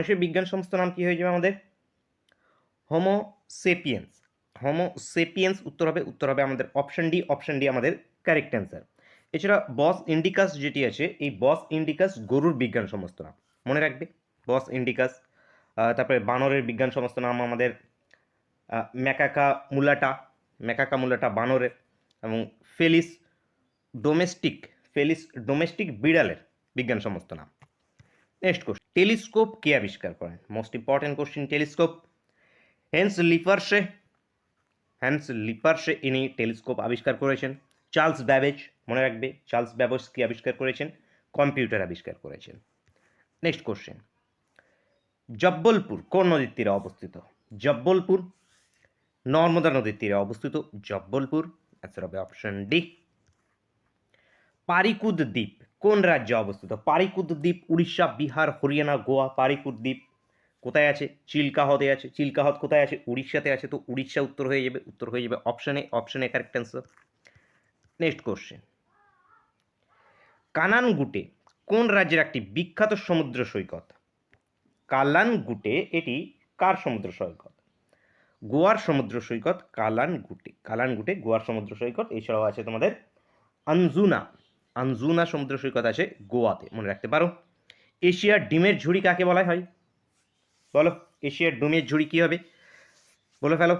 মানুষের বিজ্ঞান সমস্ত নাম কি হয়ে যাবে আমাদের? Homo sapiens. হোমো সেপিয়েন্স উত্তর হবে আমাদের অপশন ডি আমাদের কারেক্ট অ্যান্সার। এছাড়া বস ইন্ডিকাস যেটি আছে, এই বস ইন্ডিকাস গরুর বিজ্ঞান সমস্ত নাম, মনে রাখবে বস ইন্ডিকাস। তারপরে বানরের বিজ্ঞান সমস্ত নাম আমাদের ম্যাকাকা মুলাটা, ম্যাকাকা মুলাটা বানরের, এবং ফেলিস ডোমেস্টিক বিড়ালের বিজ্ঞান সমস্ত নাম। নেক্সট কোশ্চেন, টেলিস্কোপ কে আবিষ্কার করেন? Most important question telescope. Hans Lippershey ইনি টেলিস্কোপ আবিষ্কার করেছেন। চার্লস ব্যাবেজ, মনে রাখবে চার্লস ব্যাবেজ কি আবিষ্কার করেছেন? কম্পিউটার আবিষ্কার করেছেন। নেক্সট কোশ্চেন, জব্বলপুর কোন নদীর তীরে অবস্থিত? জব্বলপুর নর্মদা নদীর তীরে অবস্থিত জব্বলপুর। অ্যান্সার হবে অপশন ডি। পারিকুদ দ্বীপ কোন রাজ্যে অবস্থিত? পারিকুদ দ্বীপ উড়িষ্যা, বিহার, হরিয়ানা, গোয়া। পারিকুদ দ্বীপ কোথায় আছে? চিল্কা হ্রদে আছে। চিল্কা হ্রদ কোথায় আছে? উড়িষ্যাতে আছে। তো উড়িষ্যা উত্তর হয়ে যাবে option A correct answer. Next question, Calangute কোন রাজ্যের একটি বিখ্যাত সমুদ্র সৈকত? কালানগুটে এটি কার সমুদ্র সৈকত? গোয়ার সমুদ্র সৈকত কালানগুটে গোয়ার সমুদ্র সৈকত। এছাড়াও আছে তোমাদের আনজুনা সমুদ্র সৈকত আছে গোয়াতে, মনে রাখতে পারো। এশিয়ার ডিমের ঝুড়ি কাকে বলা হয়? বলো, এশিয়ার ডিমের ঝুড়ি কি হবে? বলে ফেলো।